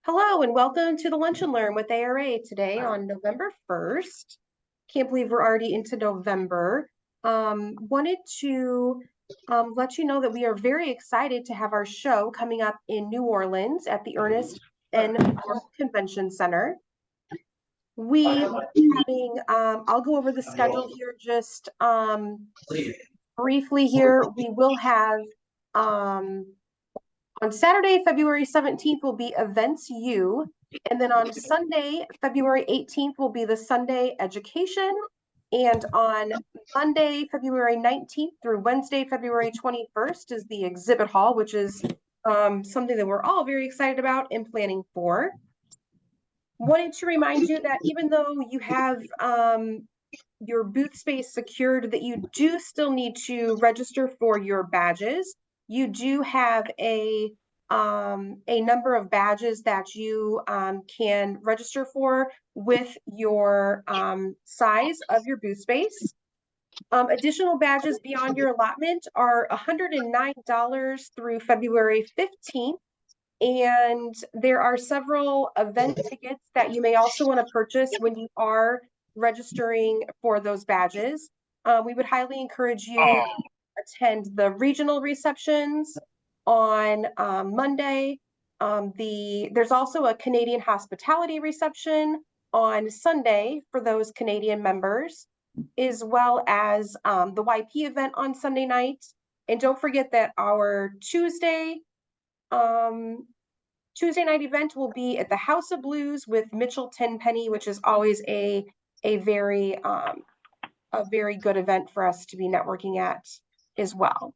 Hello and welcome to the Lunch and Learn with ARA today on November 1st. Can't believe we're already into November. Wanted to let you know that we are very excited to have our show coming up in New Orleans at the Ernest N. Convention Center. We will be having, I'll go over the schedule here just briefly here. We will have on Saturday, February 17th will be Events U, and then on Sunday, February 18th will be the Sunday Education, and on Monday, February 19th through Wednesday, February 21st is the Exhibit Hall, which is something that we're all very excited about and planning for. Wanted to remind you that even though you have your booth space secured, that you do still need to register for your badges. You do have a number of badges that you can register for with your size of your booth space. Additional badges beyond your allotment are $109 through February 15th. And there are several event tickets that you may also want to purchase when you are registering for those badges. We would highly encourage you to attend the regional receptions on Monday. There's also a Canadian hospitality reception on Sunday for those Canadian members, as well as the YP event on Sunday night. And don't forget that our Tuesday night event will be at the House of Blues with Mitchell Tenpenny, which is always a very good event for us to be networking at as well.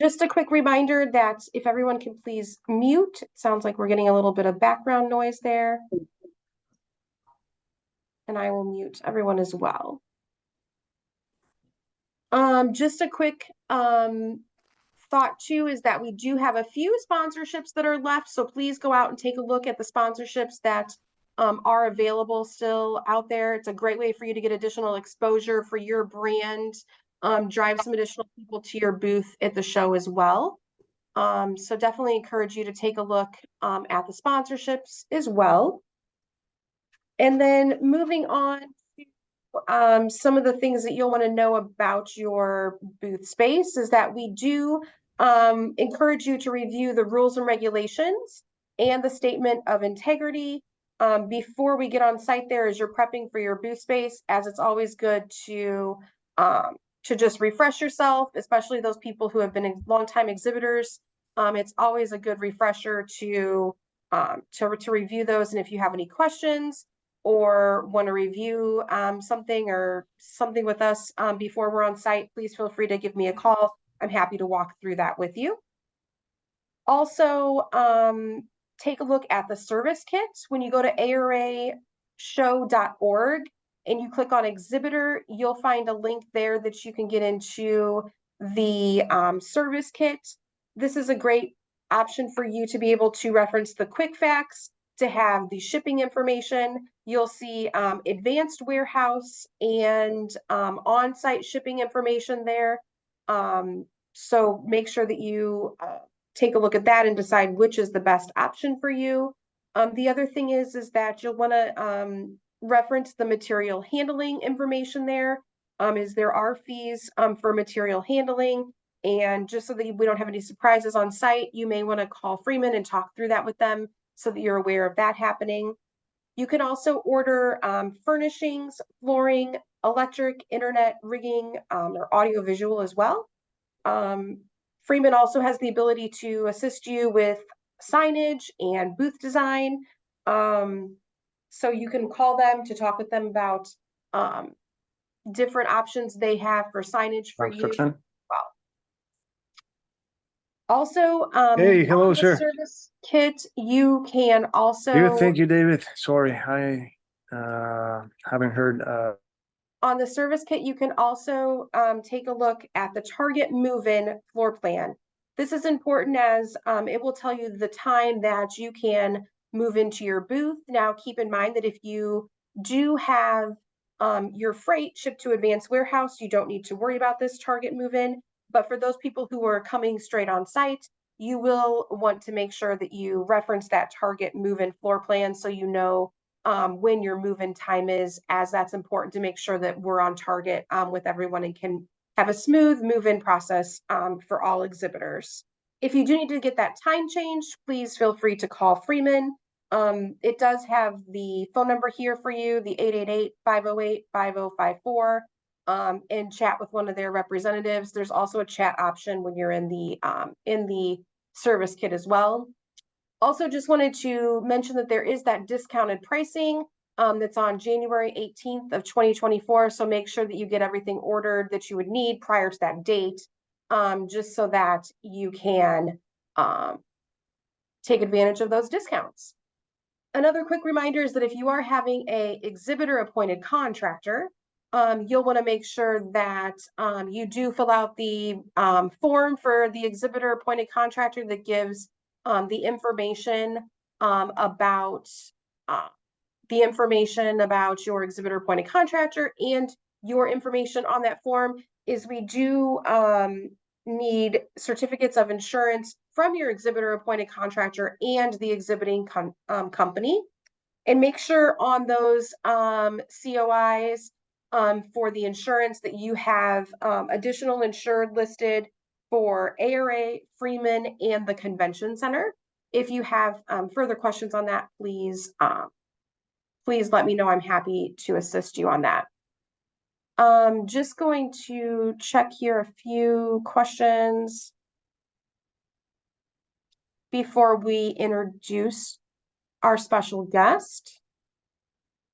Just a quick reminder that if everyone can please mute, it sounds like we're getting a little bit of background noise there. And I will mute everyone as well. Just a quick thought too is that we do have a few sponsorships that are left, so please go out and take a look at the sponsorships that are available still out there. It's a great way for you to get additional exposure for your brand, drive some additional people to your booth at the show as well. So definitely encourage you to take a look at the sponsorships as well. And then moving on to some of the things that you'll want to know about your booth space is that we do encourage you to review the rules and regulations and the statement of integrity before we get on site there as you're prepping for your booth space, as it's always good to just refresh yourself, especially those people who have been longtime exhibitors. It's always a good refresher to review those. And if you have any questions or want to review something with us before we're on site, please feel free to give me a call. I'm happy to walk through that with you. Also, take a look at the service kits. When you go to arashow.org and you click on exhibitor, you'll find a link there that you can get into the service kit. This is a great option for you to be able to reference the quick facts, to have the shipping information. You'll see advanced warehouse and on-site shipping information there. So make sure that you take a look at that and decide which is the best option for you. The other thing is that you'll want to reference the material handling information there, as there are fees for material handling. And just so that we don't have any surprises on site, you may want to call Freeman and talk through that with them so that you're aware of that happening. You can also order furnishings, flooring, electric, internet, rigging, or audiovisual as well. Freeman also has the ability to assist you with signage and booth design. So you can call them to talk with them about different options they have for signage for you. Well, also, hey, hello, sir. Service kit, you can also. Good, thank you, David. Sorry, I haven't heard. On the service kit, you can also take a look at the target move-in floor plan. This is important as it will tell you the time that you can move into your booth. Now, keep in mind that if you do have your freight shipped to Advanced Warehouse, you don't need to worry about this target move-in. But for those people who are coming straight on site, you will want to make sure that you reference that target move-in floor plan so you know when your move-in time is, as that's important to make sure that we're on target with everyone and can have a smooth move-in process for all exhibitors. If you do need to get that time changed, please feel free to call Freeman. It does have the phone number here for you, the 888-508-5054, and chat with one of their representatives. There's also a chat option when you're in the service kit as well. Also, just wanted to mention that there is that discounted pricing that's on January 18th of 2024. So make sure that you get everything ordered that you would need prior to that date, just so that you can take advantage of those discounts. Another quick reminder is that if you are having a exhibitor appointed contractor, you'll want to make sure that you do fill out the form for the exhibitor appointed contractor that gives the information about your exhibitor appointed contractor, and your information on that form is we do need certificates of insurance from your exhibitor appointed contractor and the exhibiting company. And make sure on those COIs for the insurance that you have additional insured listed for ARA, Freeman, and the Convention Center. If you have further questions on that, please let me know. I'm happy to assist you on that. Just going to check here a few questions before we introduce our special guest.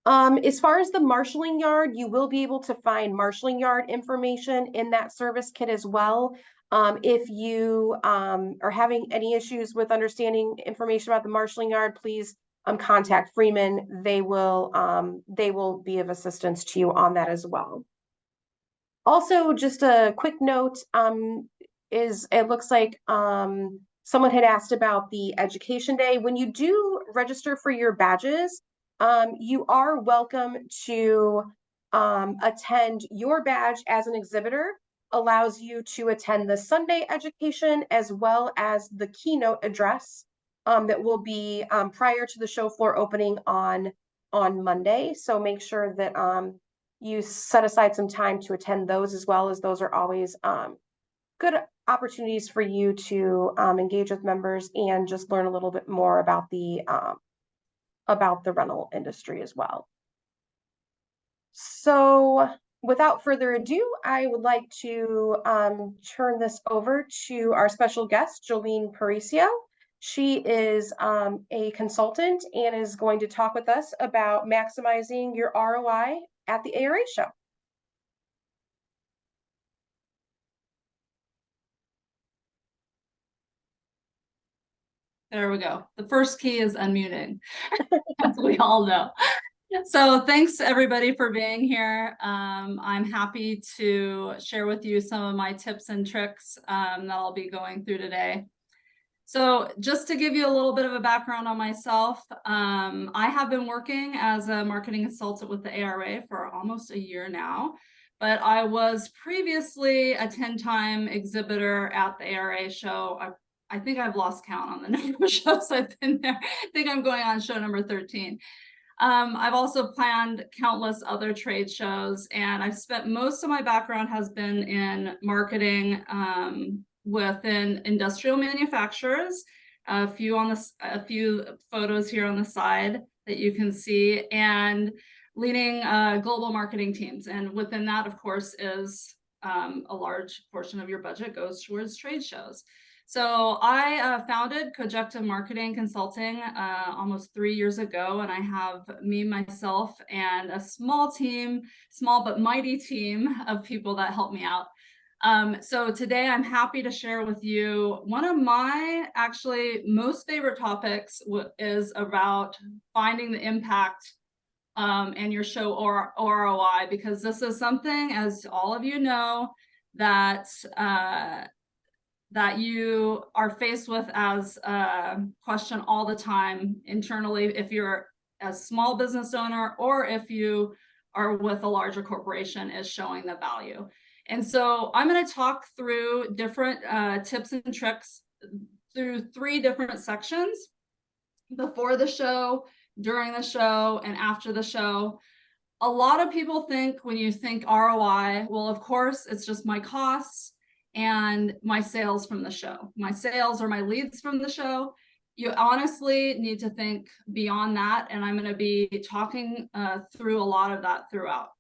As far as the marshalling yard, you will be able to find marshalling yard information in that service kit as well. If you are having any issues with understanding information about the marshalling yard, please contact Freeman. They will be of assistance to you on that as well. Also, just a quick note, is it looks like someone had asked about the education day. When you do register for your badges, you are welcome to attend. Your badge as an exhibitor allows you to attend the Sunday education as well as the keynote address that will be prior to the show floor opening on Monday. So make sure that you set aside some time to attend those, as well as those are always good opportunities for you to engage with members and just learn a little bit more about the rental industry as well. So without further ado, I would like to turn this over to our special guest, Jolene Paricio. She is a consultant and is going to talk with us about maximizing your ROI at the ARA show. There we go. The first key is unmuting, as we all know. So thanks everybody for being here. I'm happy to share with you some of my tips and tricks that I'll be going through today. So just to give you a little bit of a background on myself, I have been working as a marketing consultant with the ARA for almost a year now, but I was previously a 10-time exhibitor at the ARA show. I think I've lost count on the number of shows I've been there. I think I'm going on show number 13. I've also planned countless other trade shows, and I've spent most of my background has been in marketing within industrial manufacturers. A few photos here on the side that you can see, and leading global marketing teams. And within that, of course, is a large portion of your budget goes towards trade shows. So I founded Cojecta Marketing Consulting almost 3 years ago, and I have me, myself, and a small but mighty team of people that help me out. So today I'm happy to share with you one of my actually most favorite topics is about finding the impact and your show or ROI, because this is something, as all of you know, that you are faced with as a question all the time internally, if you're a small business owner or if you are with a larger corporation, is showing the value. And so I'm going to talk through different tips and tricks through 3 different sections: before the show, during the show, and after the show. A lot of people think, when you think ROI, well, of course, it's just my costs and my sales from the show, my sales or my leads from the show. You honestly need to think beyond that, and I'm going to be talking through a lot of that throughout.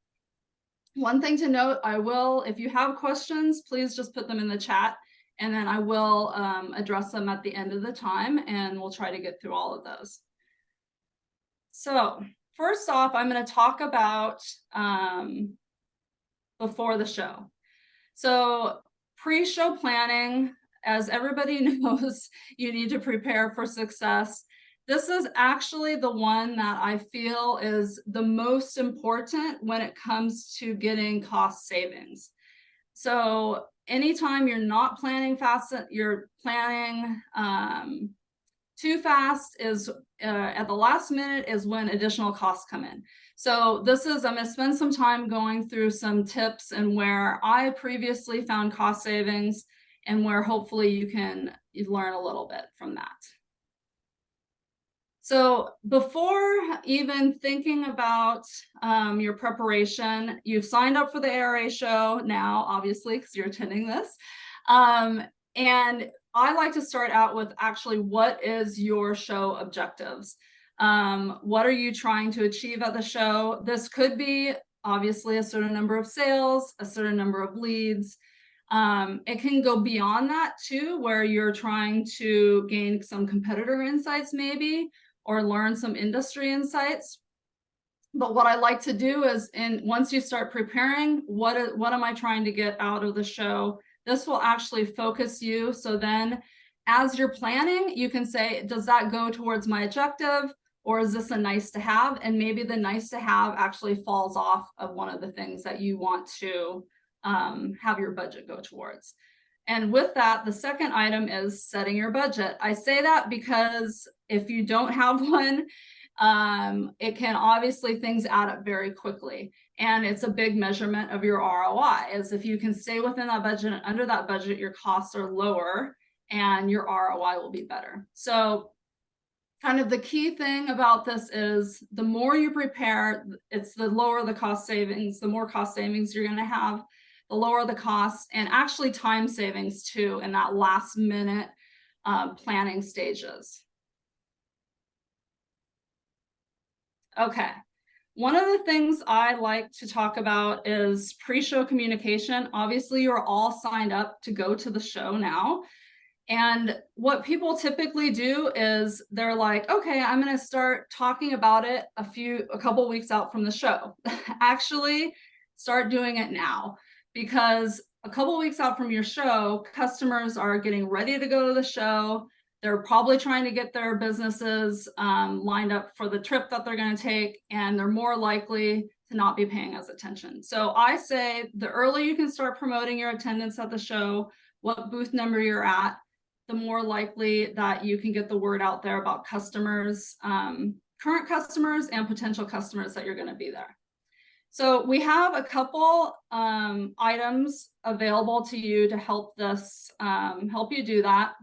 One thing to note, if you have questions, please just put them in the chat, and then I will address them at the end of the time, and we'll try to get through all of those. So first off, I'm going to talk about before the show. So pre-show planning, as everybody knows, you need to prepare for success. This is actually the one that I feel is the most important when it comes to getting cost savings. So anytime you're not planning fast, you're planning too fast, is at the last minute is when additional costs come in. So I'm going to spend some time going through some tips and where I previously found cost savings, and where hopefully you learn a little bit from that. So before even thinking about your preparation, you've signed up for the ARA show now, obviously, because you're attending this. And I like to start out with actually, what is your show objectives? What are you trying to achieve at the show? This could be obviously a certain number of sales, a certain number of leads. It can go beyond that too, where you're trying to gain some competitor insights maybe, or learn some industry insights. But what I like to do is, once you start preparing, what am I trying to get out of the show? This will actually focus you. So then as you're planning, you can say, does that go towards my objective, or is this a nice to have? And maybe the nice to have actually falls off of one of the things that you want to have your budget go towards. And with that, the second item is setting your budget. I say that because if you don't have one, it can obviously, things add up very quickly. And it's a big measurement of your ROI, is if you can stay within that budget and under that budget, your costs are lower and your ROI will be better. So kind of the key thing about this is, the more you prepare, it's the lower the cost savings, the more cost savings you're going to have, the lower the costs, and actually time savings too in that last minute planning stages. Okay. One of the things I like to talk about is pre-show communication. Obviously, you're all signed up to go to the show now. And what people typically do is they're like, okay, I'm going to start talking about it a couple weeks out from the show. Actually, start doing it now, because a couple weeks out from your show, customers are getting ready to go to the show. They're probably trying to get their businesses lined up for the trip that they're going to take, and they're more likely to not be paying us attention. So I say the earlier you can start promoting your attendance at the show, what booth number you're at, the more likely that you can get the word out there about customers, current customers and potential customers that you're going to be there. So we have a couple items available to you to help you do that.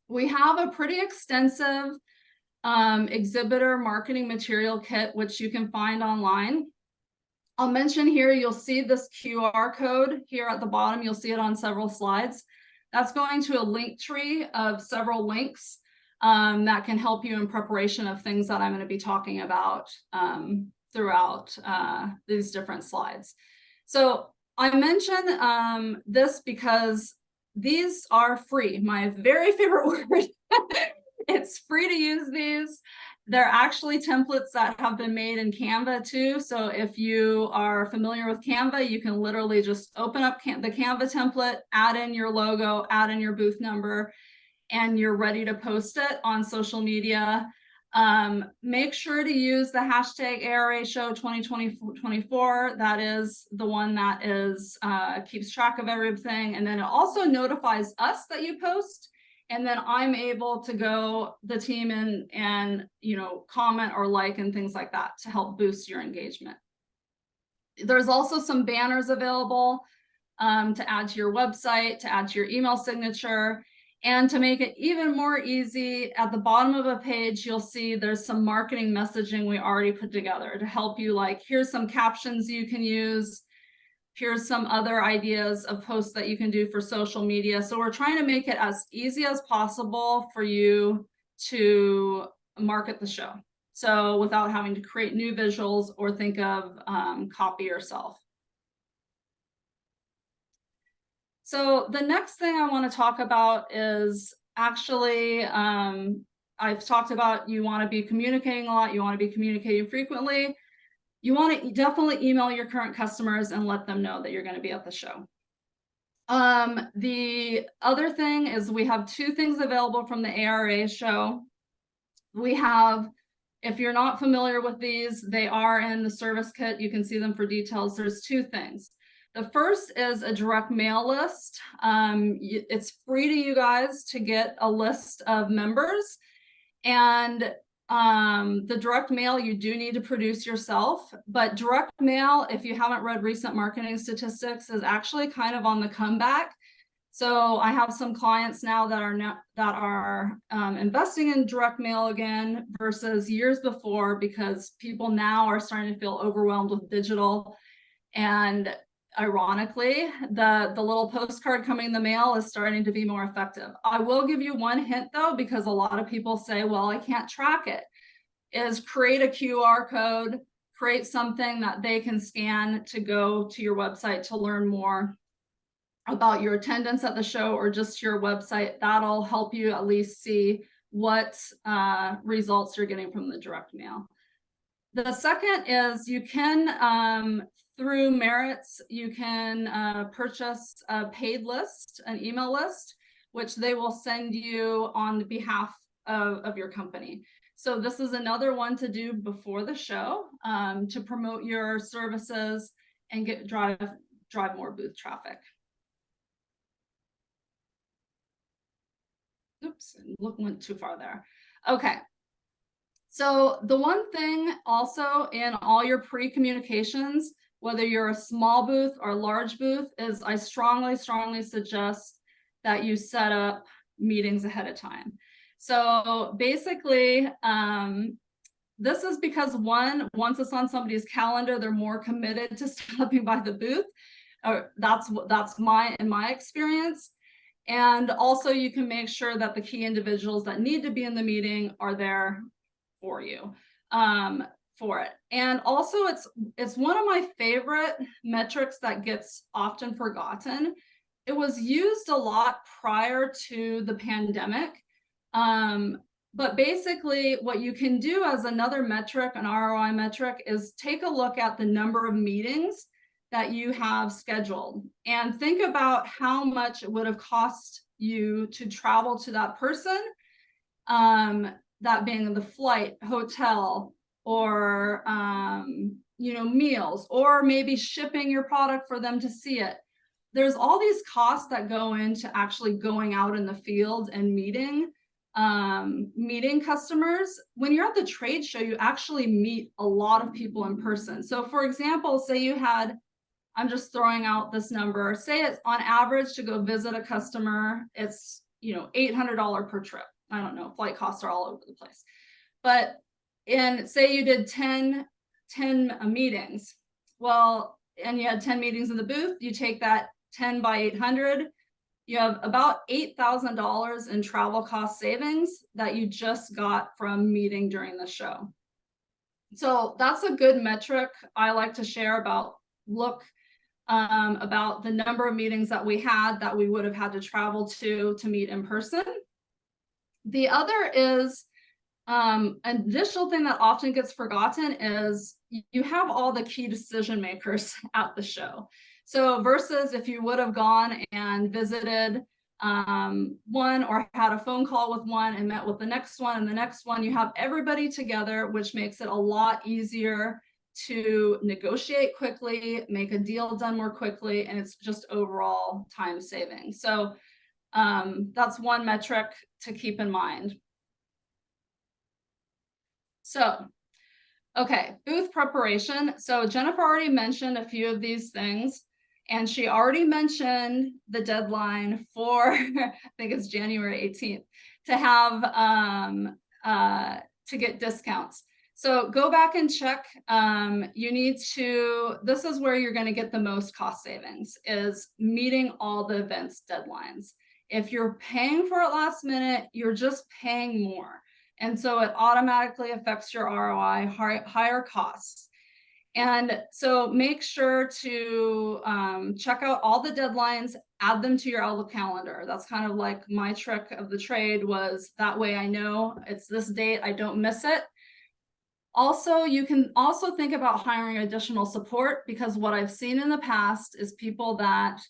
We have a pretty extensive exhibitor marketing material kit, which you can find online. I'll mention here, you'll see this QR code here at the bottom. You'll see it on several slides. That's going to a link tree of several links that can help you in preparation of things that I'm going to be talking about throughout these different slides. So I mention this because these are free, my very favorite word. It's free to use these. They're actually templates that have been made in Canva too. So if you are familiar with Canva, you can literally just open up the Canva template, add in your logo, add in your booth number, and you're ready to post it on social media. Make sure to use the hashtag ARA show 2024. That is the one that keeps track of everything. And then it also notifies us that you post. And then I'm able to go, the team, and comment or like and things like that to help boost your engagement. There's also some banners available to add to your website, to add to your email signature. And to make it even more easy, at the bottom of a page, you'll see there's some marketing messaging we already put together to help you, like, here's some captions you can use. Here's some other ideas of posts that you can do for social media. So we're trying to make it as easy as possible for you to market the show. So without having to create new visuals or think of copy yourself. So the next thing I want to talk about is actually, I've talked about you want to be communicating a lot, you want to be communicating frequently. You want to definitely email your current customers and let them know that you're going to be at the show. The other thing is we have 2 things available from the ARA show. We have, if you're not familiar with these, they are in the service kit. You can see them for details. There's 2 things. The first is a direct mail list. It's free to you guys to get a list of members, and the direct mail you do need to produce yourself, but direct mail, if you haven't read recent marketing statistics, is actually kind of on the comeback. So I have some clients now that are investing in direct mail again versus years before, because people now are starting to feel overwhelmed with digital. And ironically, the little postcard coming in the mail is starting to be more effective. I will give you one hint though, because a lot of people say, well, I can't track it, is create a QR code, create something that they can scan to go to your website to learn more about your attendance at the show, or just your website. That'll help you at least see what results you're getting from the direct mail. The second is you can, through Merits, you can purchase a paid list, an email list, which they will send you on behalf of your company. So this is another one to do before the show, to promote your services and drive more booth traffic. Oops, went too far there. Okay. So the one thing also in all your pre-communications, whether you're a small booth or a large booth, is I strongly suggest that you set up meetings ahead of time. So basically, this is because once it's on somebody's calendar, they're more committed to stopping by the booth. That's in my experience. And also you can make sure that the key individuals that need to be in the meeting are there for you, for it. And also it's one of my favorite metrics that gets often forgotten. It was used a lot prior to the pandemic. But basically what you can do as another metric, an ROI metric, is take a look at the number of meetings that you have scheduled and think about how much it would have cost you to travel to that person, that being the flight, hotel, or meals, or maybe shipping your product for them to see it. There's all these costs that go into actually going out in the field and meeting customers. When you're at the trade show, you actually meet a lot of people in person. So for example, say you had, I'm just throwing out this number, say it's on average to go visit a customer, it's $800 per trip. I don't know, flight costs are all over the place. But say you did 10 meetings, well, and you had 10 meetings in the booth, you take that 10 by 800, you have about $8,000 in travel cost savings that you just got from meeting during the show. So that's a good metric I like to share about about the number of meetings that we had that we would have had to travel to meet in person. The other is an additional thing that often gets forgotten is you have all the key decision makers at the show. So versus if you would have gone and visited one, or had a phone call with one and met with the next one and the next one, you have everybody together, which makes it a lot easier to negotiate quickly, make a deal done more quickly, and it's just overall time saving. So that's one metric to keep in mind. So, okay, booth preparation. So Jennifer already mentioned a few of these things. And she already mentioned the deadline for, I think it's January 18th, to have to get discounts. So go back and check. You need to, this is where you're going to get the most cost savings, is meeting all the events deadlines. If you're paying for it last minute, you're just paying more. And so it automatically affects your ROI, higher costs. And so make sure to check out all the deadlines, add them to your Outlook calendar. That's kind of like my trick of the trade, was that way I know it's this date, I don't miss it. Also, you can also think about hiring additional support, because what I've seen in the past is people that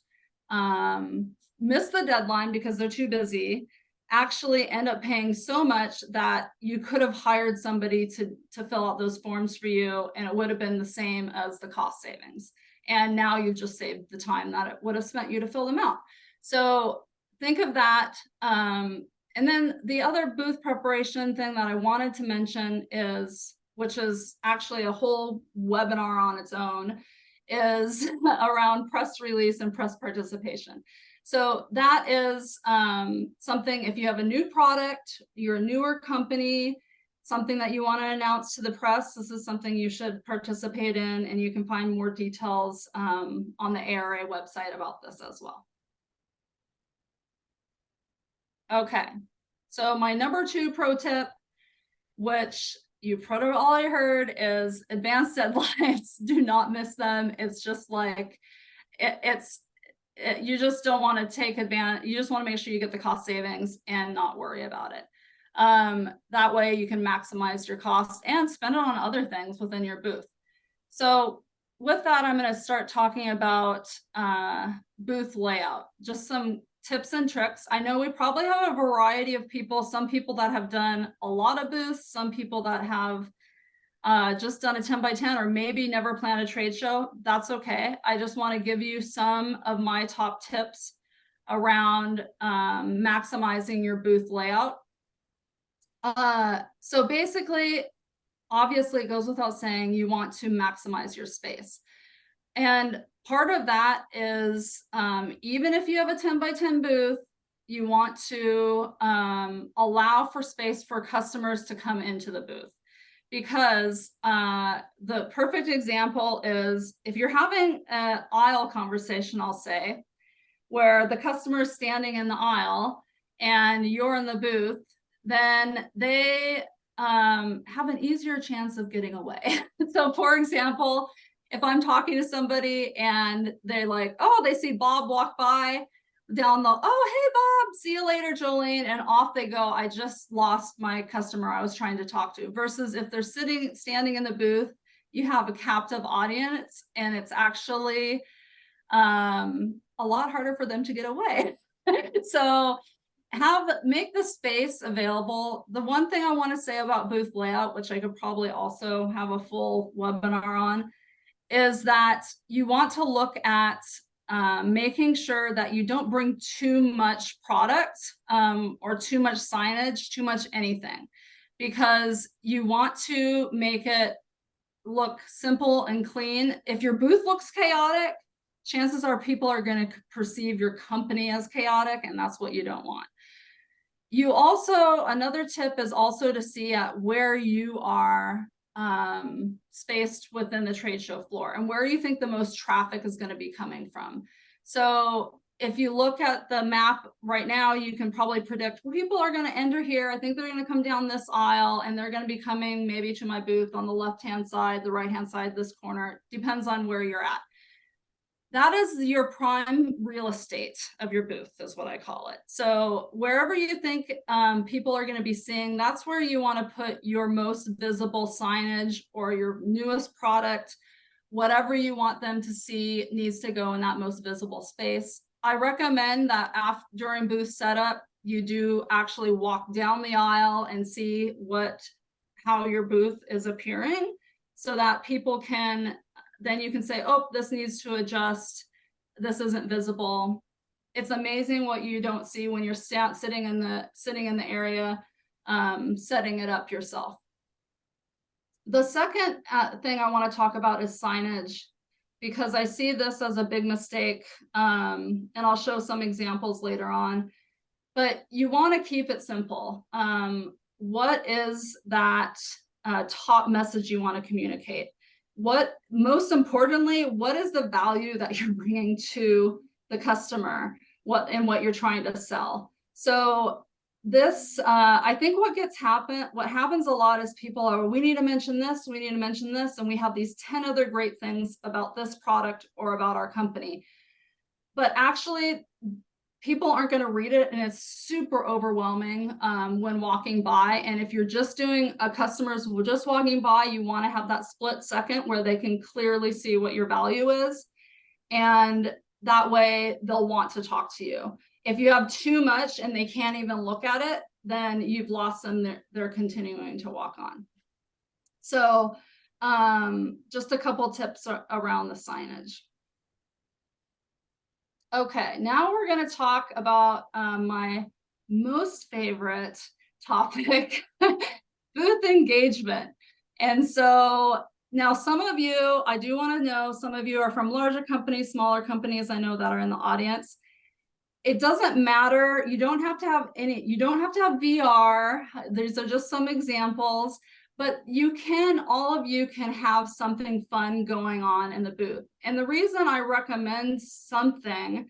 miss the deadline because they're too busy actually end up paying so much that you could have hired somebody to fill out those forms for you, and it would have been the same as the cost savings. And now you've just saved the time that it would have spent you to fill them out. So think of that. And then the other booth preparation thing that I wanted to mention is, which is actually a whole webinar on its own, is around press release and press participation. So that is something, if you have a new product, you're a newer company, something that you want to announce to the press, this is something you should participate in, and you can find more details on the ARA website about this as well. Okay, so my number 2 pro tip, which you probably heard, is advanced deadlines. Do not miss them. It's just like, you just don't want to take advantage. You just want to make sure you get the cost savings and not worry about it. That way you can maximize your costs and spend it on other things within your booth. So with that, I'm going to start talking about booth layout, just some tips and tricks. I know we probably have a variety of people, some people that have done a lot of booths, some people that have just done a 10 by 10 or maybe never planned a trade show. That's okay. I just want to give you some of my top tips around maximizing your booth layout. So basically, obviously it goes without saying, you want to maximize your space. And part of that is, even if you have a 10 by 10 booth, you want to allow for space for customers to come into the booth. Because the perfect example is, if you're having an aisle conversation, I'll say, where the customer is standing in the aisle and you're in the booth, then they have an easier chance of getting away. So for example, if I'm talking to somebody and they're like, oh, they see Bob walk by down the, oh, hey, Bob, see you later, Jolene, and off they go. I just lost my customer I was trying to talk to. Versus if they're standing in the booth, you have a captive audience, and it's actually a lot harder for them to get away. So make the space available. The one thing I want to say about booth layout, which I could probably also have a full webinar on, is that you want to look at making sure that you don't bring too much product or too much signage, too much anything, because you want to make it look simple and clean. If your booth looks chaotic, chances are people are going to perceive your company as chaotic, and that's what you don't want. You also, another tip is also to see at where you are spaced within the trade show floor and where you think the most traffic is going to be coming from. So if you look at the map right now, you can probably predict, well, people are going to enter here. I think they're going to come down this aisle, and they're going to be coming maybe to my booth on the left-hand side, the right-hand side, this corner. Depends on where you're at. That is your prime real estate of your booth, is what I call it. So wherever you think people are going to be seeing, that's where you want to put your most visible signage or your newest product. Whatever you want them to see needs to go in that most visible space. I recommend that during booth setup, you do actually walk down the aisle and see how your booth is appearing, so that people can, then you can say, oh, this needs to adjust. This isn't visible. It's amazing what you don't see when you're sitting in the area, setting it up yourself. The second thing I want to talk about is signage, because I see this as a big mistake. And I'll show some examples later on, but you want to keep it simple. What is that top message you want to communicate? Most importantly, what is the value that you're bringing to the customer, what you're trying to sell? So this, I think what happens a lot is people are, we need to mention this, we need to mention this, and we have these 10 other great things about this product or about our company. But actually, people aren't going to read it, and it's super overwhelming when walking by. And if you're just doing customers just walking by, you want to have that split second where they can clearly see what your value is, and that way they'll want to talk to you. If you have too much and they can't even look at it, then you've lost them. They're continuing to walk on. So just a couple tips around the signage. Okay, now we're going to talk about my most favorite topic, booth engagement. And so now some of you, I do want to know, some of you are from larger companies, smaller companies, I know that are in the audience. It doesn't matter. You don't have to have VR. These are just some examples, but all of you can have something fun going on in the booth. And the reason I recommend something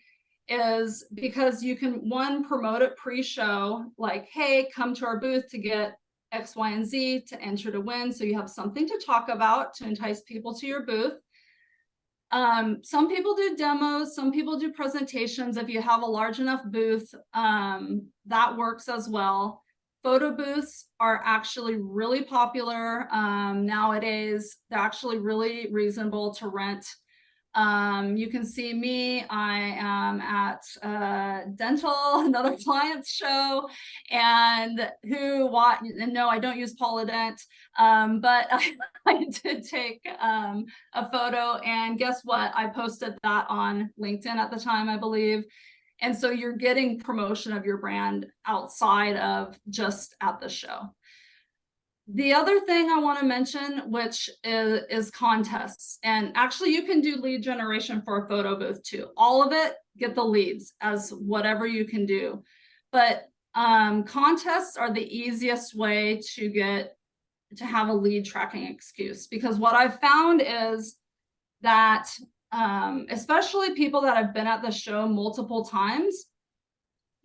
is because you can, one, promote it pre-show, like, hey, come to our booth to get X, Y, and Z to enter to win. So you have something to talk about to entice people to your booth. Some people do demos, some people do presentations. If you have a large enough booth, that works as well. Photo booths are actually really popular nowadays. They're actually really reasonable to rent. You can see me, I am at dental, another client's show, and no, I don't use Polydent, but I did take a photo, and guess what? I posted that on LinkedIn at the time, I believe. And so you're getting promotion of your brand outside of just at the show. The other thing I want to mention, which is contests. And actually, you can do lead generation for a photo booth too. All of it, get the leads as whatever you can do. But contests are the easiest way to have a lead tracking excuse. Because what I've found is that, especially people that have been at the show multiple times,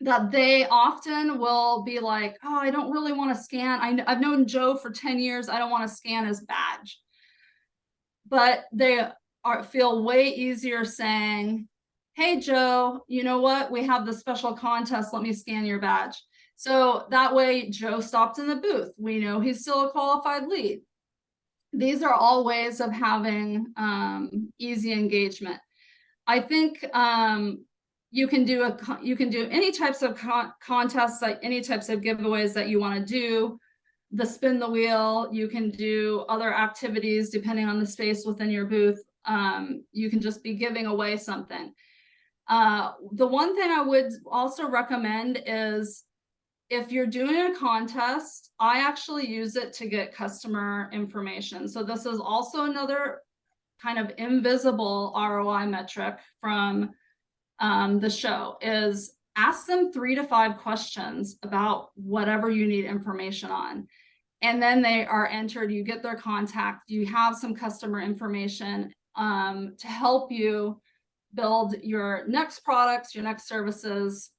that they often will be like, oh, I don't really want to scan. I've known Joe for 10 years. I don't want to scan his badge. But they feel way easier saying, hey, Joe, you know what? We have the special contest. Let me scan your badge. So that way Joe stopped in the booth. We know he's still a qualified lead. These are all ways of having easy engagement. I think you can do any types of contests, like any types of giveaways that you want to do. The spin the wheel, you can do other activities depending on the space within your booth. You can just be giving away something. The one thing I would also recommend is, if you're doing a contest, I actually use it to get customer information. So this is also another kind of invisible ROI metric from the show, is ask them 3 to 5 questions about whatever you need information on. And then they are entered, you get their contact, you have some customer information to help you build your next products, your next services,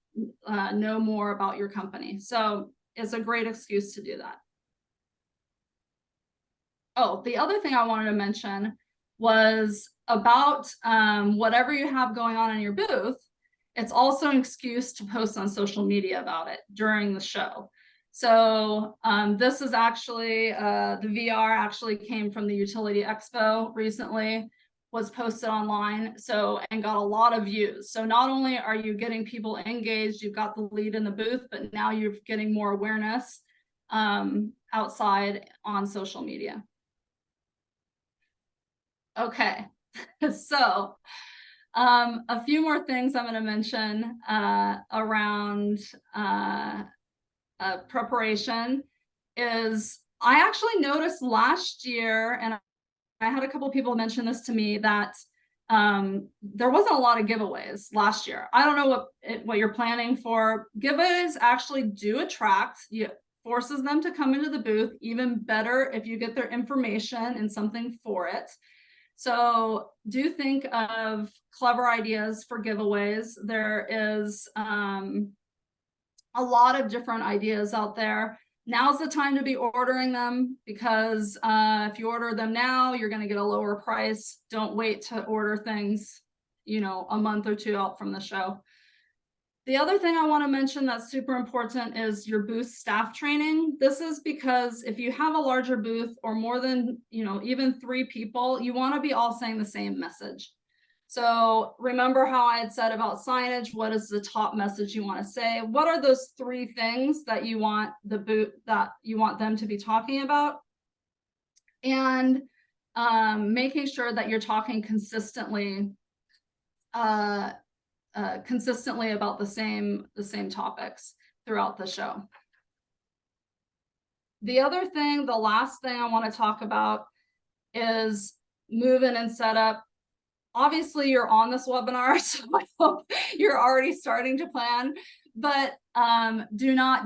know more about your company. So it's a great excuse to do that. Oh, the other thing I wanted to mention was about whatever you have going on in your booth. It's also an excuse to post on social media about it during the show. So this is actually, the VR actually came from the Utility Expo recently, was posted online, and got a lot of views. So not only are you getting people engaged, you've got the lead in the booth, but now you're getting more awareness outside on social media. Okay, so a few more things I'm going to mention around preparation is, I actually noticed last year, and I had a couple of people mention this to me, that there wasn't a lot of giveaways last year. I don't know what you're planning for. Giveaways actually do attract, forces them to come into the booth. Even better if you get their information and something for it. So do think of clever ideas for giveaways. There is a lot of different ideas out there. Now's the time to be ordering them, because if you order them now, you're going to get a lower price. Don't wait to order things, a month or two out from the show. The other thing I want to mention that's super important is your booth staff training. This is because if you have a larger booth or more than, even 3 people, you want to be all saying the same message. So remember how I had said about signage, what is the top message you want to say? What are those 3 things that you want them to be talking about? And making sure that you're talking consistently about the same topics throughout the show. The last thing I want to talk about is move-in and setup. Obviously, you're on this webinar, so I hope you're already starting to plan, but do not,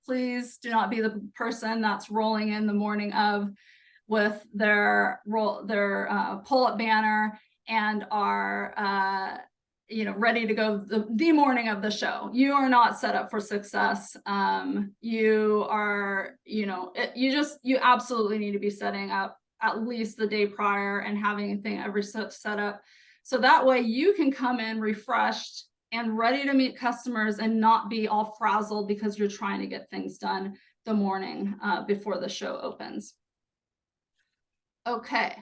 please do not be the person that's rolling in the morning of with their pull-up banner and are ready to go the morning of the show. You are not set up for success. You are, you absolutely need to be setting up at least the day prior and having every set up. So that way you can come in refreshed and ready to meet customers and not be all frazzled because you're trying to get things done the morning before the show opens. Okay,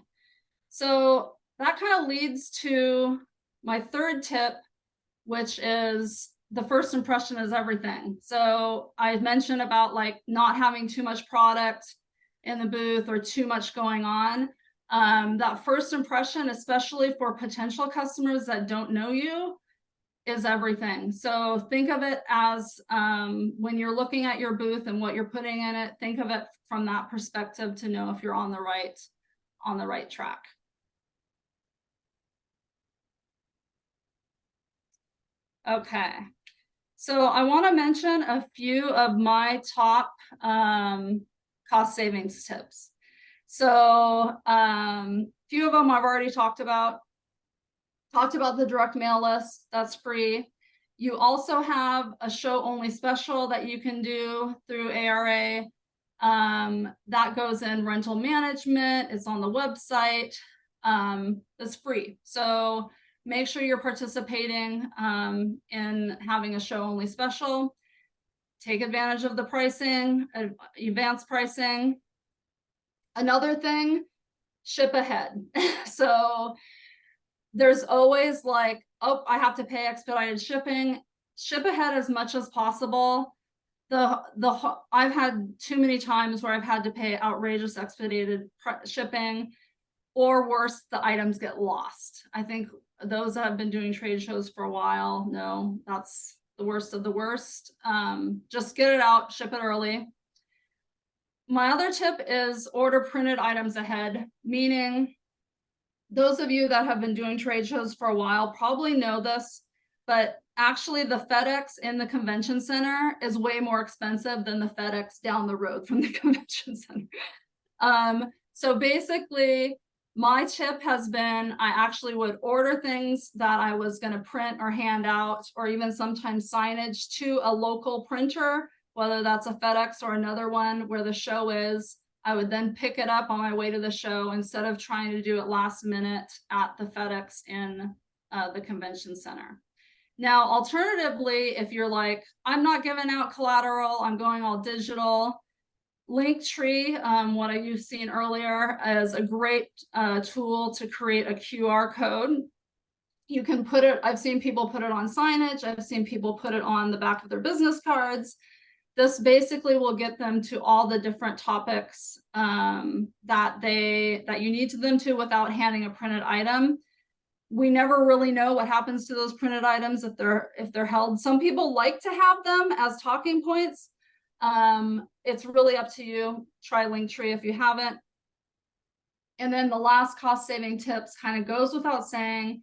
so that kind of leads to my 3rd tip, which is the first impression is everything. So I mentioned about not having too much product in the booth or too much going on. That first impression, especially for potential customers that don't know you, is everything. So think of it as when you're looking at your booth and what you're putting in it, think of it from that perspective to know if you're on the right track. Okay, so I want to mention a few of my top cost savings tips. So few of them I've already talked about the direct mail list. That's free. You also have a show only special that you can do through ARA. That goes in rental management. It's on the website. It's free. So make sure you're participating in having a show only special. Take advantage of the pricing, advanced pricing. Another thing, ship ahead. So there's always I have to pay expedited shipping. Ship ahead as much as possible. I've had too many times where I've had to pay outrageous expedited shipping, or worse, the items get lost. I think those that have been doing trade shows for a while know that's the worst of the worst. Just get it out, ship it early. My other tip is order printed items ahead, meaning those of you that have been doing trade shows for a while probably know this, but actually the FedEx in the convention center is way more expensive than the FedEx down the road from the convention center. So basically, my tip has been I actually would order things that I was going to print or hand out, or even sometimes signage to a local printer, whether that's a FedEx or another one where the show is. I would then pick it up on my way to the show instead of trying to do it last minute at the FedEx in the convention center. Now, alternatively, if you're I'm not giving out collateral, I'm going all digital, Linktree, what you've seen earlier, is a great tool to create a QR code. You can put it, I've seen people put it on signage, I've seen people put it on the back of their business cards. This basically will get them to all the different topics that you need them to without handing a printed item. We never really know what happens to those printed items if they're held. Some people like to have them as talking points. It's really up to you. Try Linktree if you haven't. And then the last cost saving tips kind of goes without saying,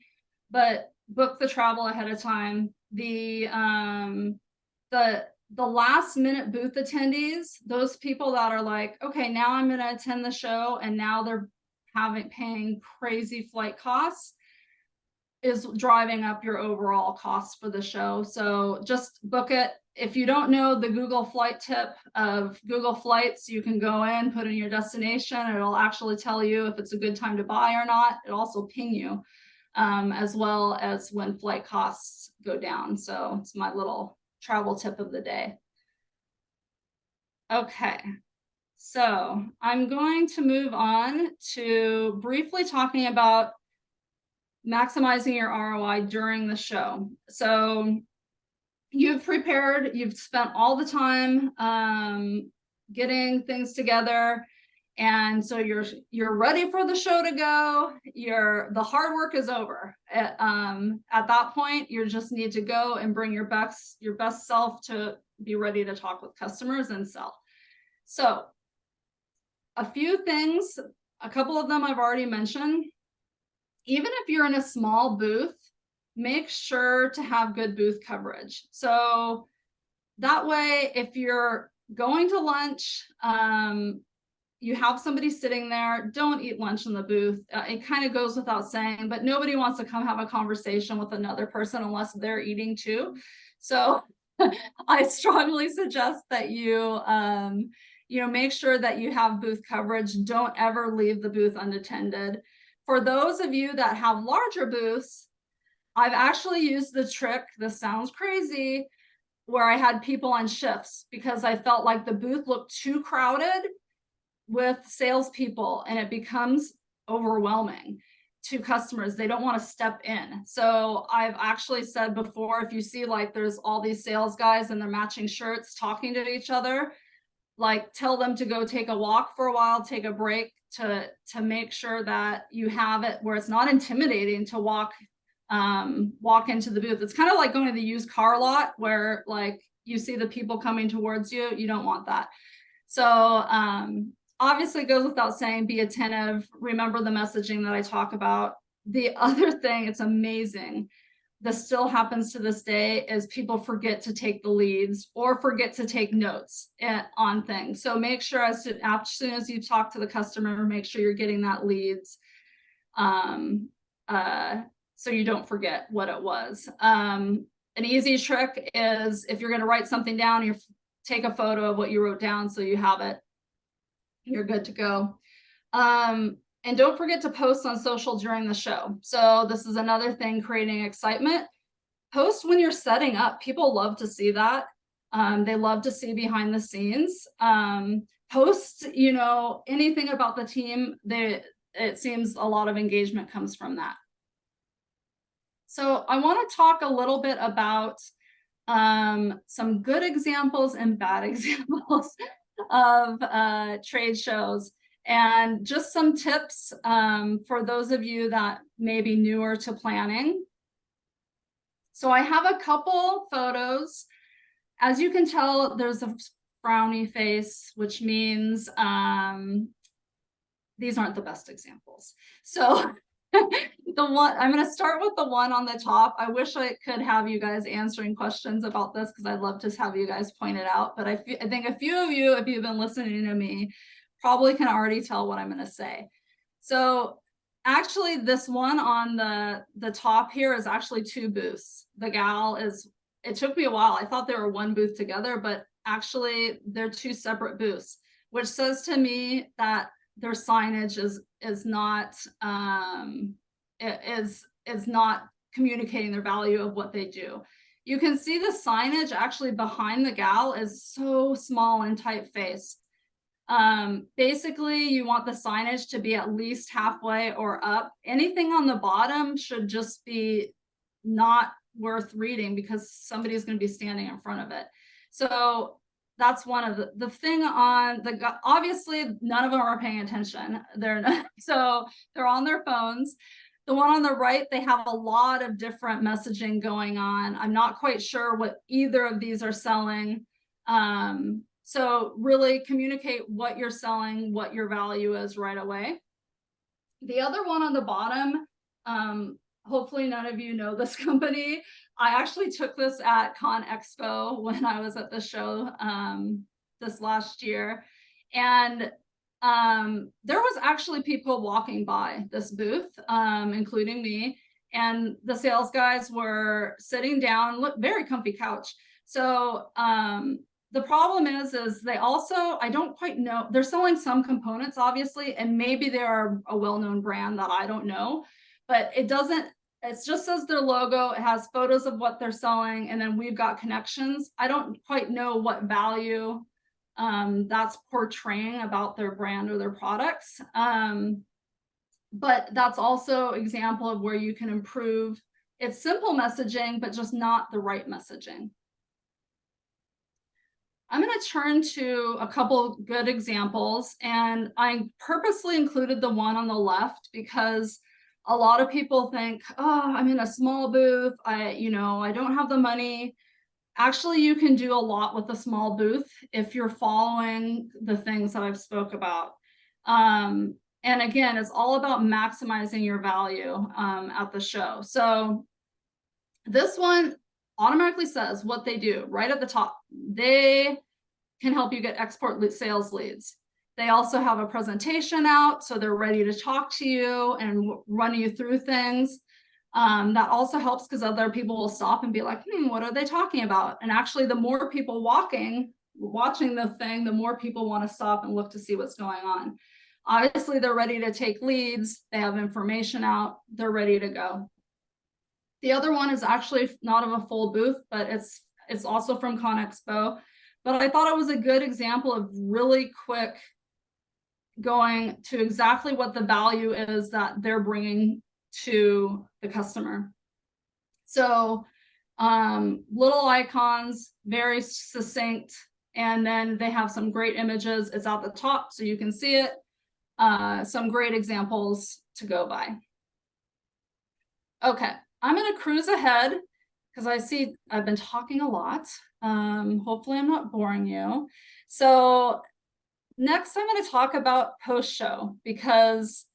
but book the travel ahead of time. The last minute booth attendees, those people that are like, okay, now I'm going to attend the show, and now they're paying crazy flight costs, is driving up your overall costs for the show. So just book it. If you don't know the Google flight tip of Google Flights, you can go in, put in your destination. It'll actually tell you if it's a good time to buy or not. It'll also ping you, as well as when flight costs go down. So it's my little travel tip of the day. Okay, so I'm going to move on to briefly talking about maximizing your ROI during the show. So you've prepared, you've spent all the time getting things together, and so you're ready for the show to go. The hard work is over. At that point, you just need to go and bring your best self to be ready to talk with customers and sell. So a few things, a couple of them I've already mentioned. Even if you're in a small booth, make sure to have good booth coverage. So that way, if you're going to lunch, you have somebody sitting there, don't eat lunch in the booth. It kind of goes without saying, but nobody wants to come have a conversation with another person unless they're eating too. So I strongly suggest that you make sure that you have booth coverage. Don't ever leave the booth unattended. For those of you that have larger booths, I've actually used the trick, this sounds crazy, where I had people on shifts because I felt like the booth looked too crowded with salespeople, and it becomes overwhelming to customers. They don't want to step in. So I've actually said before, if you see like there's all these sales guys and they're matching shirts talking to each other, like tell them to go take a walk for a while, take a break, to make sure that you have it where it's not intimidating to walk into the booth. It's kind of like going to the used car lot where like you see the people coming towards you. You don't want that. So obviously it goes without saying, be attentive, remember the messaging that I talk about. The other thing, it's amazing, this still happens to this day, is people forget to take the leads or forget to take notes on things. So make sure as soon as you talk to the customer, make sure you're getting that leads, so you don't forget what it was. An easy trick is if you're going to write something down, you take a photo of what you wrote down so you have it. You're good to go. And don't forget to post on social during the show. So this is another thing, creating excitement. Post when you're setting up. People love to see that. They love to see behind the scenes. Post, anything about the team. It seems a lot of engagement comes from that. So I want to talk a little bit about some good examples and bad examples of trade shows, and just some tips for those of you that may be newer to planning. So I have a couple photos. As you can tell, there's a frowny face, which means these aren't the best examples. So I'm going to start with the one on the top. I wish I could have you guys answering questions about this because I'd love to have you guys point it out. But I think a few of you, if you've been listening to me, probably can already tell what I'm going to say. So actually, this one on the top here is actually two booths. The gal it took me a while. I thought they were one booth together, but actually they're two separate booths, which says to me that their signage is not communicating their value of what they do. You can see the signage actually behind the gal is so small and typeface. Basically, you want the signage to be at least halfway or up. Anything on the bottom should just be not worth reading because somebody's going to be standing in front of it. So that's one of the thing on obviously none of them are paying attention. So they're on their phones. The one on the right, they have a lot of different messaging going on. I'm not quite sure what either of these are selling. So really communicate what you're selling, what your value is right away. The other one on the bottom, hopefully none of you know this company. I actually took this at Con Expo when I was at the show this last year. And there was actually people walking by this booth, including me. And the sales guys were sitting down, look, very comfy couch. So the problem is they also, I don't quite know, they're selling some components, obviously, and maybe they are a well-known brand that I don't know, but it just says their logo, it has photos of what they're selling, and then we've got connections. I don't quite know what value that's portraying about their brand or their products. But that's also an example of where you can improve. It's simple messaging, but just not the right messaging. I'm going to turn to a couple good examples, and I purposely included the one on the left because a lot of people think, oh, I'm in a small booth, I don't have the money. Actually, you can do a lot with a small booth if you're following the things that I've spoke about. And again, it's all about maximizing your value at the show. So this one automatically says what they do right at the top. They can help you get export sales leads. They also have a presentation out, so they're ready to talk to you and run you through things. That also helps because other people will stop and be like, what are they talking about? And actually, the more people watching the thing, the more people want to stop and look to see what's going on. Obviously, they're ready to take leads. They have information out. They're ready to go. The other one is actually not of a full booth, but it's also from Con Expo. But I thought it was a good example of really quick going to exactly what the value is that they're bringing to the customer. So little icons, very succinct, and then they have some great images. It's at the top so you can see it. Some great examples to go by. Okay, I'm going to cruise ahead because I see I've been talking a lot. Hopefully I'm not boring you. So next I'm going to talk about post-show because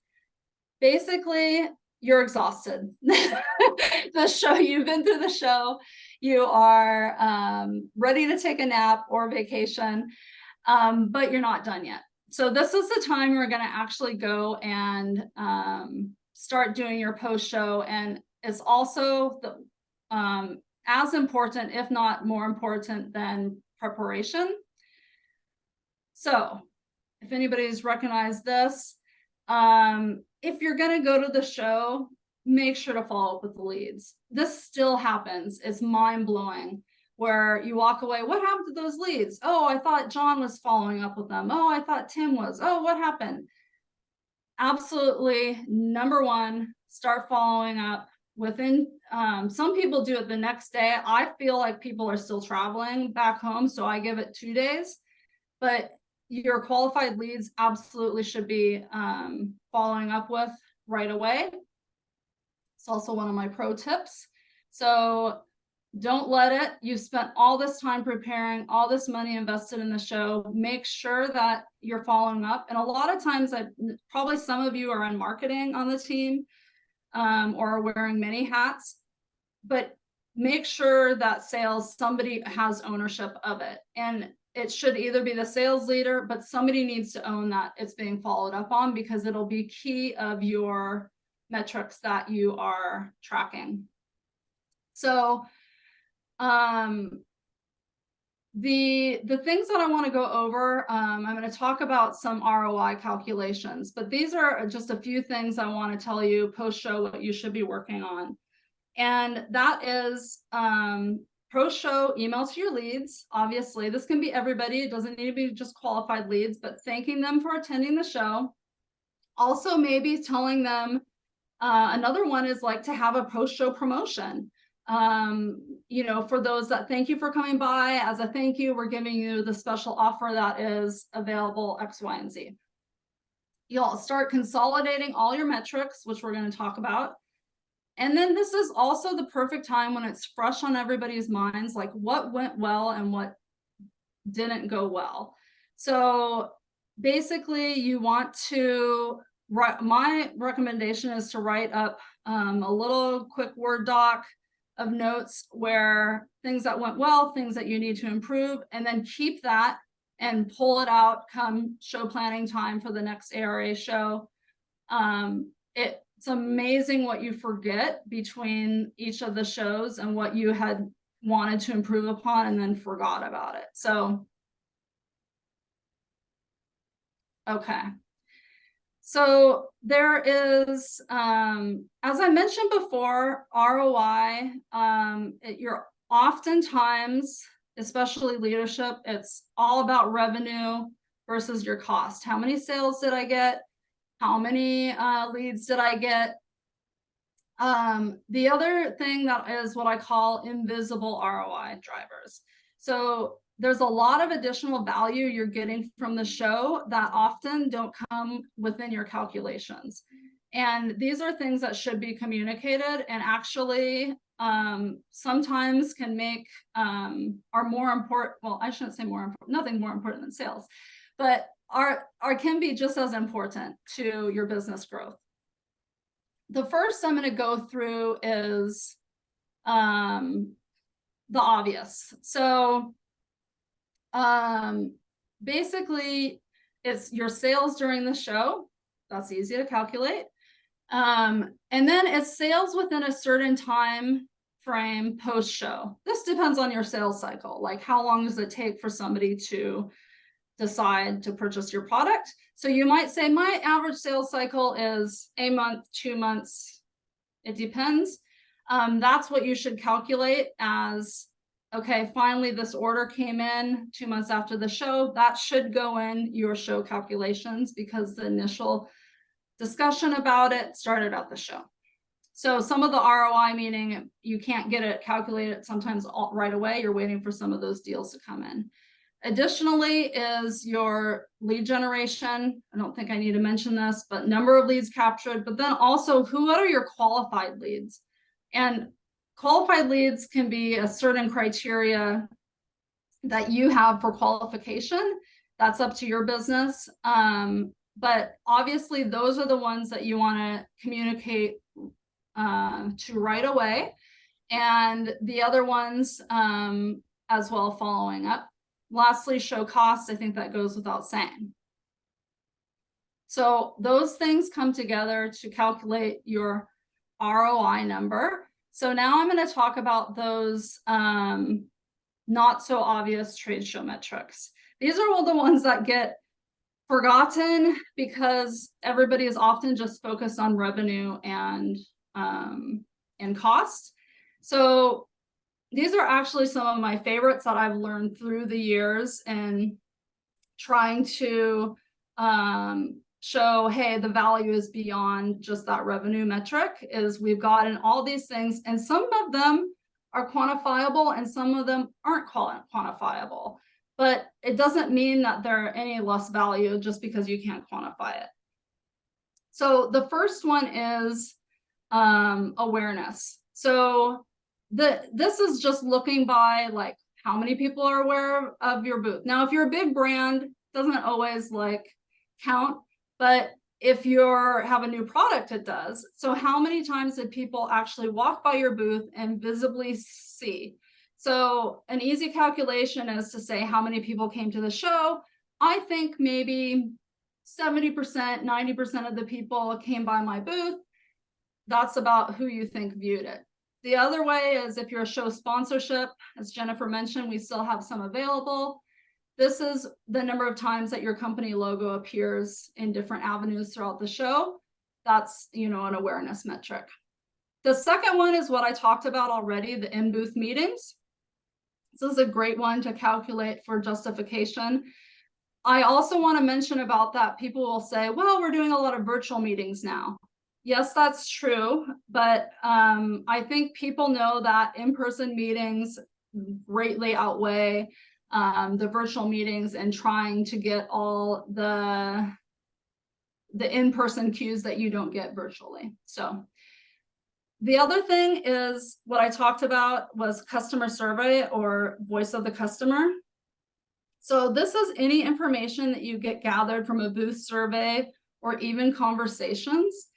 basically you're exhausted. The show, you've been through the show, you are ready to take a nap or vacation, but you're not done yet. So this is the time you're going to actually go and start doing your post-show, and it's also as important, if not more important than preparation. So if anybody's recognized this, if you're going to go to the show, make sure to follow up with the leads. This still happens. It's mind-blowing where you walk away. What happened to those leads? Oh, I thought John was following up with them. Oh, I thought Tim was. Oh, what happened? Absolutely. Number one, start following up within. Some people do it the next day. I feel like people are still traveling back home, so I give it 2 days. But your qualified leads absolutely should be following up with right away. It's also one of my pro tips. So don't let it. You've spent all this time preparing, all this money invested in the show. Make sure that you're following up. And a lot of times, probably some of you are in marketing on the team or are wearing many hats, but make sure that sales, somebody has ownership of it. And it should either be the sales leader, but somebody needs to own that it's being followed up on because it'll be key of your metrics that you are tracking. So the things that I want to go over, I'm going to talk about some ROI calculations, but these are just a few things I want to tell you post-show what you should be working on. And that is post-show email to your leads. Obviously, this can be everybody. It doesn't need to be just qualified leads, but thanking them for attending the show. Also, maybe telling them, another one is like to have a post-show promotion. For those that thank you for coming by, as a thank you, we're giving you the special offer that is available X, Y, and Z. You'll start consolidating all your metrics, which we're going to talk about. And then this is also the perfect time when it's fresh on everybody's minds, like what went well and what didn't go well. So basically you want to my recommendation is to write up a little quick Word doc of notes where things that went well, things that you need to improve, and then keep that and pull it out come show planning time for the next ARA show. It's amazing what you forget between each of the shows and what you had wanted to improve upon and then forgot about it. So, okay. So there is, as I mentioned before, ROI, you're oftentimes, especially leadership, it's all about revenue versus your cost. How many sales did I get? How many leads did I get? The other thing that is what I call invisible ROI drivers. So there's a lot of additional value you're getting from the show that often don't come within your calculations. And these are things that should be communicated and actually sometimes can make are more important. Well, I shouldn't say more important, nothing more important than sales, but are can be just as important to your business growth. The first I'm going to go through is the obvious. So basically it's your sales during the show. That's easy to calculate. And then it's sales within a certain time frame post show. This depends on your sales cycle. Like how long does it take for somebody to decide to purchase your product? So you might say my average sales cycle is a month, 2 months. It depends. That's what you should calculate as, okay, finally this order came in 2 months after the show. That should go in your show calculations because the initial discussion about it started at the show. So some of the ROI, meaning you can't get it calculated sometimes right away. You're waiting for some of those deals to come in. Additionally is your lead generation. I don't think I need to mention this, but number of leads captured, but then also what are your qualified leads? And qualified leads can be a certain criteria that you have for qualification. That's up to your business. But obviously those are the ones that you want to communicate to right away. And the other ones as well following up. Lastly, show costs. I think that goes without saying. So those things come together to calculate your ROI number. So now I'm going to talk about those not so obvious trade show metrics. These are all the ones that get forgotten because everybody is often just focused on revenue and cost. So these are actually some of my favorites that I've learned through the years and trying to show, hey, the value is beyond just that revenue metric. Is we've gotten all these things, and some of them are quantifiable and some of them aren't quantifiable. But it doesn't mean that they're any less value just because you can't quantify it. So the first one is awareness. So this is just looking by like how many people are aware of your booth. Now, if you're a big brand, it doesn't always like count, but if you have a new product, it does. So how many times did people actually walk by your booth and visibly see? So an easy calculation is to say how many people came to the show. I think maybe 70%, 90% of the people came by my booth. That's about who you think viewed it. The other way is if you're a show sponsorship, as Jennifer mentioned, we still have some available. This is the number of times that your company logo appears in different avenues throughout the show. That's, an awareness metric. The second one is what I talked about already, the in-booth meetings. This is a great one to calculate for justification. I also want to mention about that. People will say, well, we're doing a lot of virtual meetings now. Yes, that's true. But I think people know that in-person meetings greatly outweigh the virtual meetings and trying to get all the in-person cues that you don't get virtually. So the other thing is what I talked about was customer survey or voice of the customer. So this is any information that you get gathered from a booth survey or even conversations.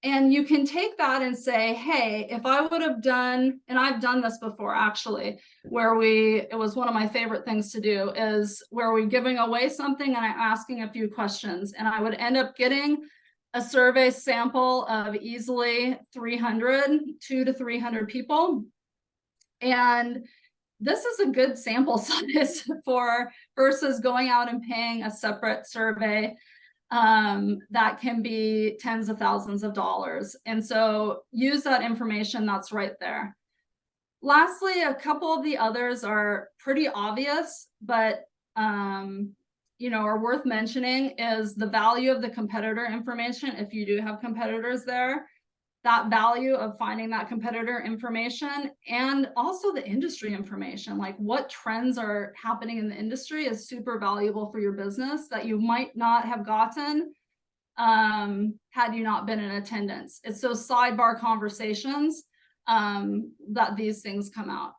And you can take that and say, hey, if I would have done, and I've done this before actually, where it was one of my favorite things to do, is where we're giving away something and I'm asking a few questions, and I would end up getting a survey sample of easily 200 to 300 people. And this is a good sample size for versus going out and paying a separate survey that can be tens of thousands of dollars. And so use that information that's right there. Lastly, a couple of the others are pretty obvious, but are worth mentioning is the value of the competitor information. If you do have competitors there, that value of finding that competitor information, and also the industry information, like what trends are happening in the industry, is super valuable for your business that you might not have gotten had you not been in attendance. It's those sidebar conversations that these things come out.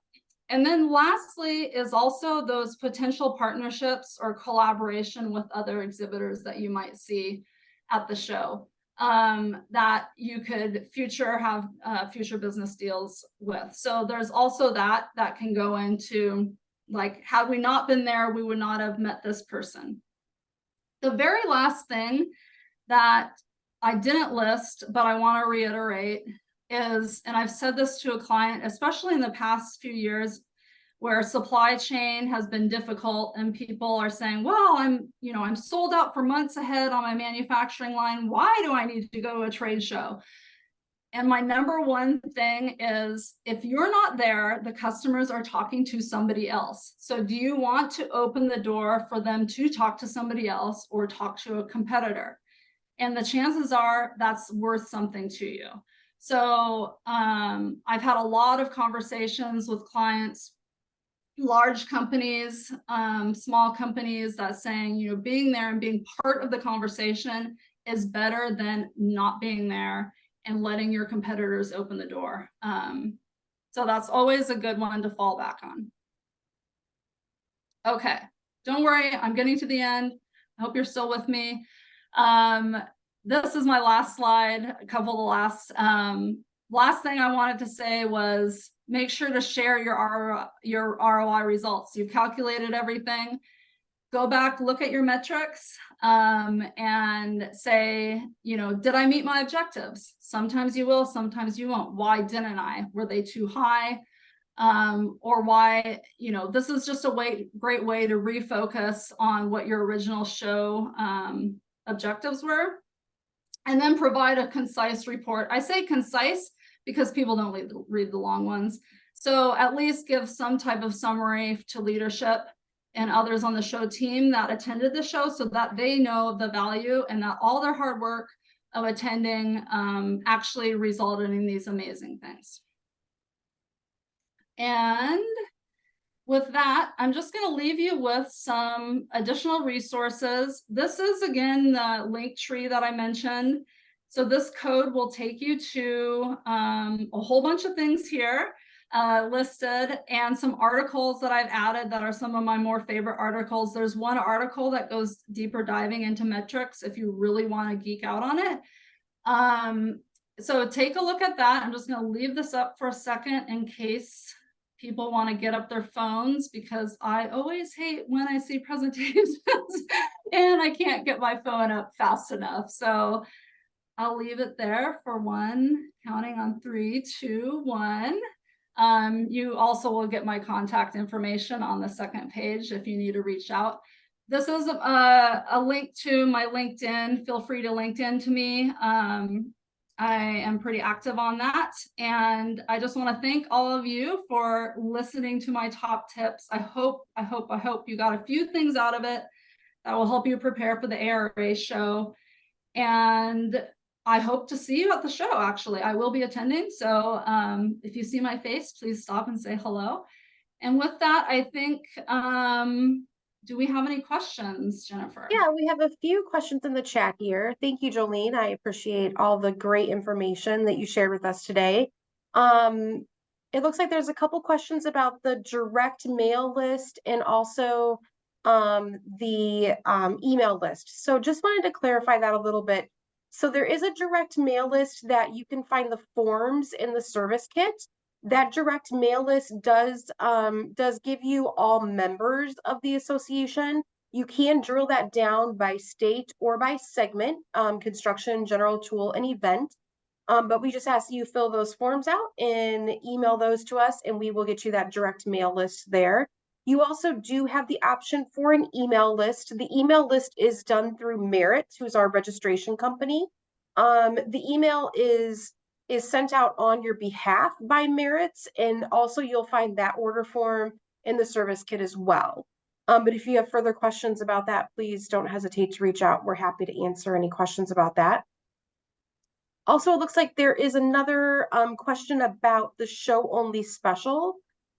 And then lastly is also those potential partnerships or collaboration with other exhibitors that you might see at the show that you could have future business deals with. So there's also that can go into, like, had we not been there, we would not have met this person. The very last thing that I didn't list, but I want to reiterate is, and I've said this to a client, especially in the past few years, where supply chain has been difficult and people are saying, well, I'm sold out for months ahead on my manufacturing line. Why do I need to go to a trade show? And my number one thing is, if you're not there, the customers are talking to somebody else. So do you want to open the door for them to talk to somebody else or talk to a competitor? And the chances are that's worth something to you. So I've had a lot of conversations with clients, large companies, small companies, that saying, being there and being part of the conversation is better than not being there and letting your competitors open the door. So that's always a good one to fall back on. Okay, don't worry, I'm getting to the end. I hope you're still with me. This is my last slide. A couple of the last thing I wanted to say was, make sure to share your ROI results. You've calculated everything. Go back, look at your metrics, and say, did I meet my objectives? Sometimes you will, sometimes you won't. Why didn't I? Were they too high? Or why, this is just a great way to refocus on what your original show objectives were. And then provide a concise report. I say concise because people don't read the long ones. So at least give some type of summary to leadership and others on the show team that attended the show, so that they know the value and that all their hard work of attending actually resulted in these amazing things. And with that, I'm just going to leave you with some additional resources. This is, again, the link tree that I mentioned. So this code will take you to a whole bunch of things here listed, and some articles that I've added that are some of my more favorite articles. There's one article that goes deeper diving into metrics if you really want to geek out on it. So take a look at that. I'm just going to leave this up for a second in case people want to get up their phones, because I always hate when I see presentations and I can't get my phone up fast enough. So I'll leave it there for one, counting on 3, 2, 1. You also will get my contact information on the second page if you need to reach out. This is a link to my LinkedIn. Feel free to LinkedIn to me. I am pretty active on that. And I just want to thank all of you for listening to my top tips. I hope you got a few things out of it that will help you prepare for the ARA show. And I hope to see you at the show. Actually, I will be attending. So if you see my face, please stop and say hello. And with that, I think, do we have any questions, Jennifer? Yeah, we have a few questions in the chat here. Thank you, Jolene. I appreciate all the great information that you shared with us today. It looks like there's a couple questions about the direct mail list and also the email list. So just wanted to clarify that a little bit. So there is a direct mail list that you can find the forms in the service kit. That direct mail list does give you all members of the association. You can drill that down by state or by segment, construction, general tool, and event. But we just ask you fill those forms out and email those to us, and we will get you that direct mail list there. You also do have the option for an email list. The email list is done through Merit, who's our registration company. The email is sent out on your behalf by Merits, and also you'll find that order form in the service kit as well. But if you have further questions about that, please don't hesitate to reach out. We're happy to answer any questions about that. Also, it looks like there is another question about the show only special.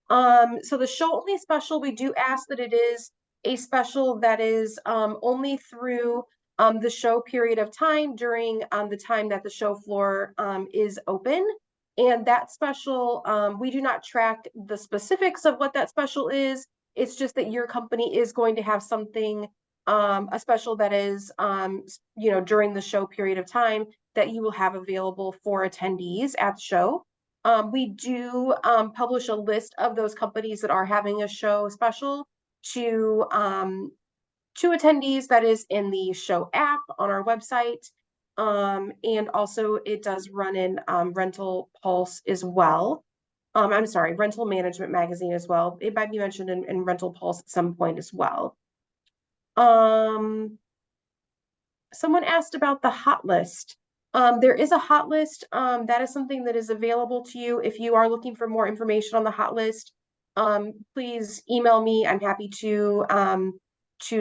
So the show only special, we do ask that it is a special that is only through the show period of time during the time that the show floor is open. And that special, we do not track the specifics of what that special is. It's just that your company is going to have something, a special that is, during the show period of time that you will have available for attendees at the show. We do publish a list of those companies that are having a show special to attendees that is in the show app on our website. And also it does run in Rental Pulse as well. I'm sorry, Rental Management Magazine as well. It might be mentioned in Rental Pulse at some point as well. Someone asked about the hot list. There is a hot list. That is something that is available to you. If you are looking for more information on the hot list, please email me. I'm happy to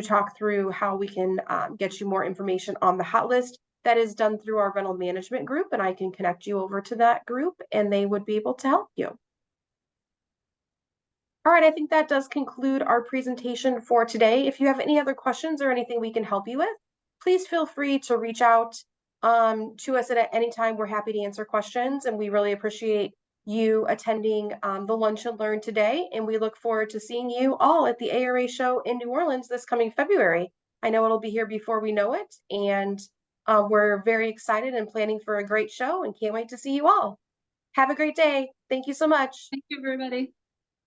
talk through how we can get you more information on the hot list. That is done through our rental management group, and I can connect you over to that group, and they would be able to help you. All right, I think that does conclude our presentation for today. If you have any other questions or anything we can help you with, please feel free to reach out to us at any time. We're happy to answer questions, and we really appreciate you attending the Lunch and Learn today. And we look forward to seeing you all at the ARA show in New Orleans this coming February. I know it'll be here before we know it, and we're very excited and planning for a great show and can't wait to see you all. Have a great day. Thank you so much. Thank you, everybody.